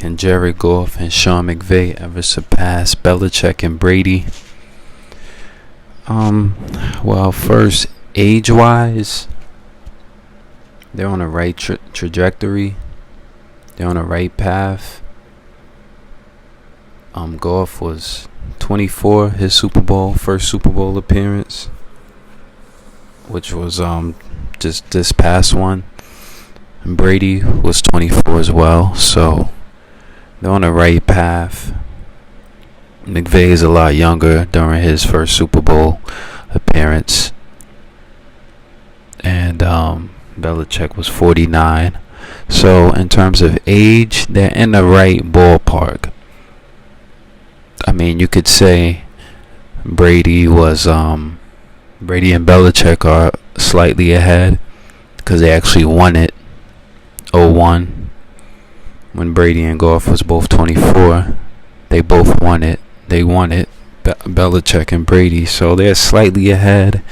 Can Jared Goff and Sean McVay ever surpass Belichick and Brady? Well, first, age-wise, they're on the right trajectory. They're on the right path. Goff was 24, his first Super Bowl appearance, which was just this past one. And Brady was 24 as well, so they're on the right path. McVay is a lot younger during his first Super Bowl appearance, and Belichick was 49. So in terms of age, they're in the right ballpark. I mean, you could say Brady and Belichick are slightly ahead because they actually won it 0-1 when Brady and Goff was both 24. They both won it. Belichick and Brady. So they're slightly ahead,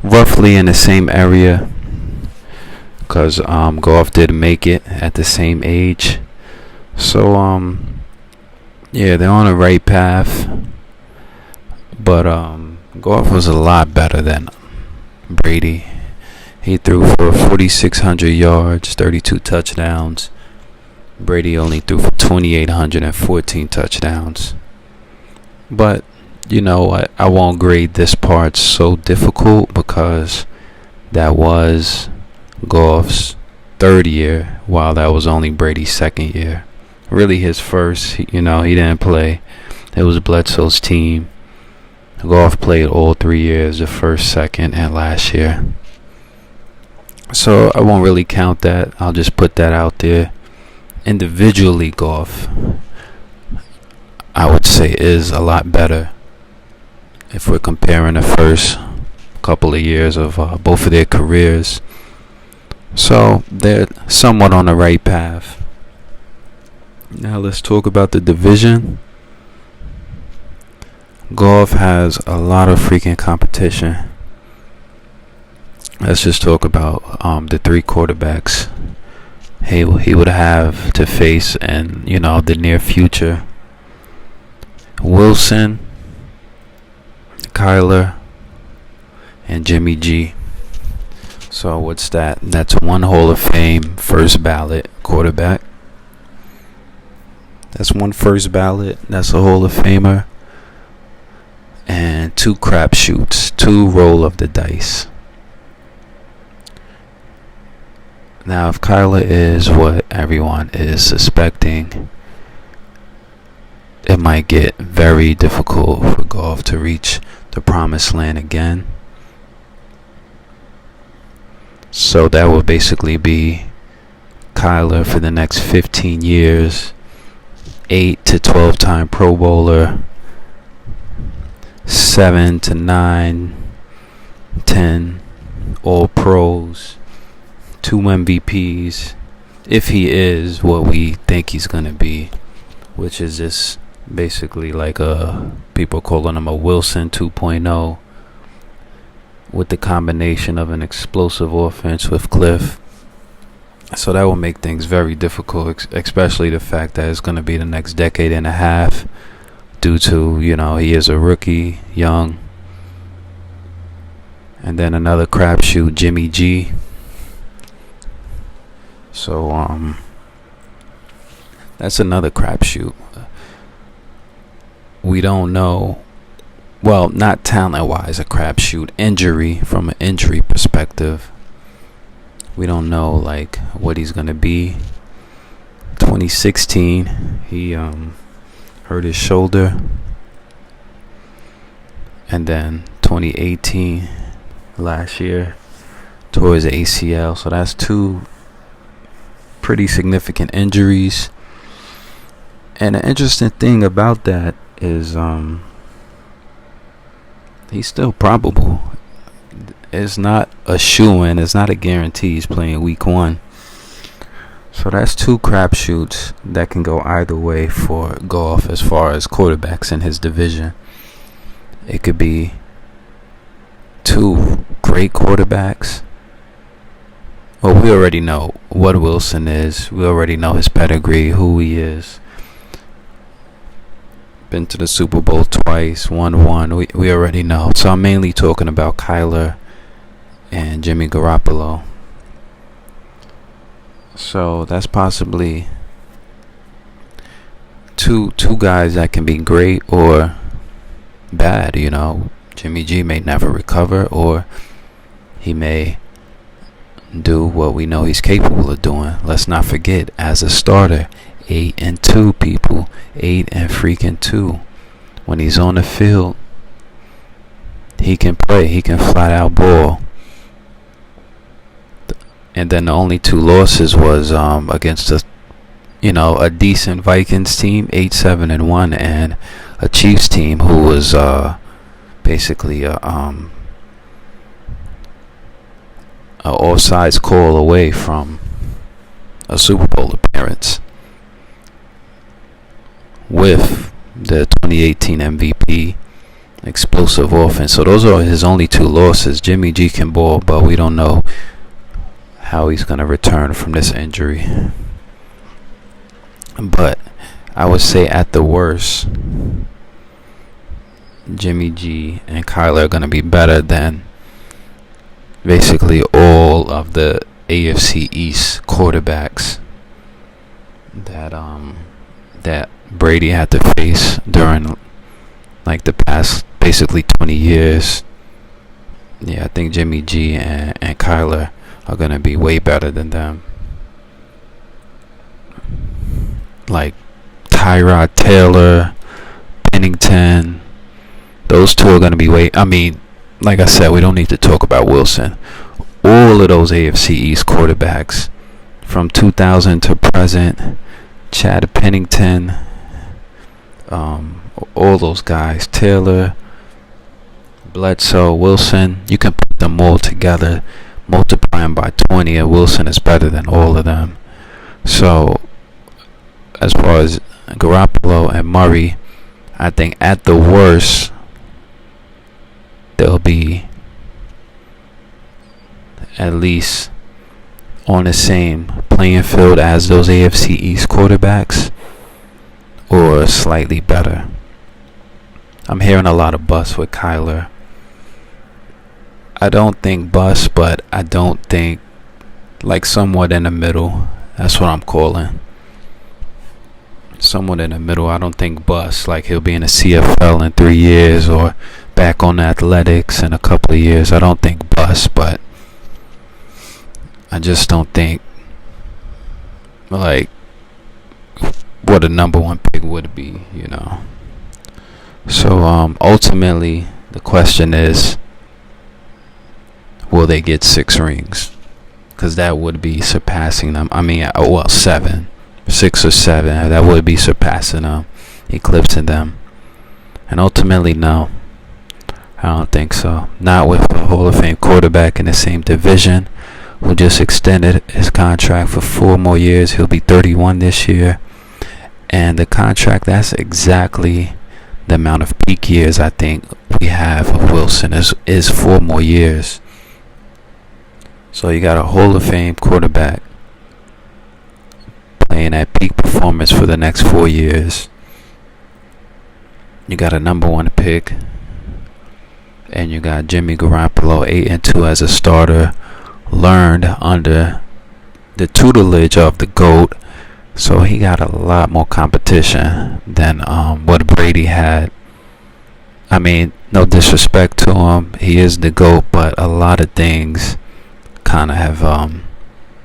roughly in the same area, because Goff did make it at the same age. So yeah, they're on the right path. But Goff was a lot better than Brady. He threw for 4,600 yards, 32 touchdowns. Brady only threw for 2,814 touchdowns. But, you know what? I won't grade this part so difficult because that was Goff's third year, while that was only Brady's second year. Really his first. He didn't play. It was Bledsoe's team. Goff played all 3 years, the first, second, and last year. So I won't really count that. I'll just put that out there. Individually, Goff, I would say, is a lot better if we're comparing the first couple of years of both of their careers. So they're somewhat on the right path. Now let's talk about the division. Goff has a lot of freaking competition. Let's just talk about the three quarterbacks he would have to face in the near future. Wilson, Kyler, and Jimmy G. So what's that? That's one Hall of Fame first ballot quarterback. That's one first ballot. That's a Hall of Famer. And two crapshoots, two roll of the dice. Now, if Kyler is what everyone is suspecting, it might get very difficult for Goff to reach the promised land again. So that would basically be Kyler for the next 15 years, 8 to 12 time Pro Bowler, 7 to 9, 10 All Pros, 2 MVPs, if he is what we think he's going to be, which is just basically like people calling him a Wilson 2.0 with the combination of an explosive offense with Cliff. So that will make things very difficult, especially the fact that it's going to be the next decade and a half due to, he is a rookie, young. And then another crapshoot, Jimmy G. So that's another crapshoot. We don't know. Well, not talent-wise, a crapshoot. From an injury perspective, we don't know what he's gonna be. 2016, he hurt his shoulder, and then 2018, last year, tore his ACL. So that's two pretty significant injuries. And the interesting thing about that is he's still probable. It's not a shoo-in. It's not a guarantee he's playing week 1. So that's two crapshoots that can go either way for Goff as far as quarterbacks in his division. It could be two great quarterbacks. Well, we already know what Wilson is. We already know his pedigree, who he is. Been to the Super Bowl twice, won one. We already know. So I'm mainly talking about Kyler and Jimmy Garoppolo. So that's possibly two guys that can be great or bad. Jimmy G may never recover, or he may do what we know he's capable of doing. Let's not forget, as a starter, 8-2, people, 8-2. When he's on the field, he can play. He can flat out ball. And then the only 2 losses was against a decent Vikings team, 8-7-1, and a Chiefs team who was basically a offsides call away from a Super Bowl appearance with the 2018 MVP explosive offense. So those are his only 2 losses. Jimmy G can ball, but we don't know how he's going to return from this injury. But I would say at the worst, Jimmy G and Kyler are going to be better than basically all of the AFC East quarterbacks that Brady had to face during like the past basically 20 years. Yeah, I think Jimmy G and Kyler are going to be way better than them. Like Tyrod Taylor, Pennington, those 2 are going to be like I said, we don't need to talk about Wilson. All of those AFC East quarterbacks from 2000 to present, Chad Pennington, all those guys, Taylor, Bledsoe, Wilson, you can put them all together, multiply them by 20, and Wilson is better than all of them. So as far as Garoppolo and Murray, I think at the worst they'll be at least on the same playing field as those AFC East quarterbacks, or slightly better. I'm hearing a lot of bust with Kyler. I don't think bust, but I don't think, like, somewhat in the middle. That's what I'm calling. Somewhat in the middle. I don't think bust, like he'll be in the CFL in 3 years or back on athletics in a couple of years. I don't think bust, but I just don't think like what a number 1 pick would be, So ultimately the question is, will they get 6 rings? Because that would be surpassing them. 7. 6 or 7, that would be surpassing them, eclipsing them. And ultimately, no, I don't think so. Not with a Hall of Fame quarterback in the same division, who just extended his contract for 4 more years. He'll be 31 this year, and the contract, that's exactly the amount of peak years I think we have of Wilson is 4 more years. So you got a Hall of Fame quarterback playing at peak performance for the next 4 years. You got a number 1 pick, and you got Jimmy Garoppolo, 8-2 as a starter, learned under the tutelage of the GOAT. So he got a lot more competition than what Brady had. No disrespect to him, he is the GOAT, but a lot of things kind of have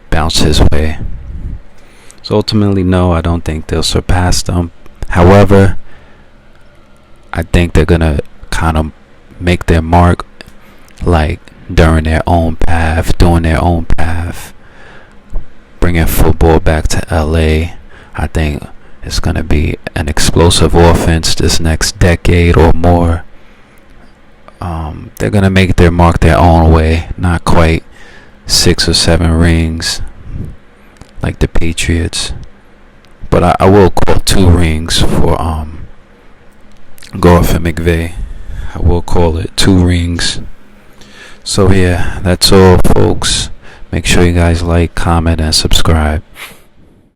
bounced his way. So ultimately, no, I don't think they'll surpass them. However, I think they're going to kind of make their mark, like, during their own path, doing their own path, bringing football back to LA. I think it's going to be an explosive offense this next decade or more. They're going to make their mark their own way, not quite 6 or 7 rings like the Patriots, but I will call 2 rings for Goff and Mcvay. I will call it 2 rings. So yeah, that's all, folks. Make sure you guys like, comment, and subscribe.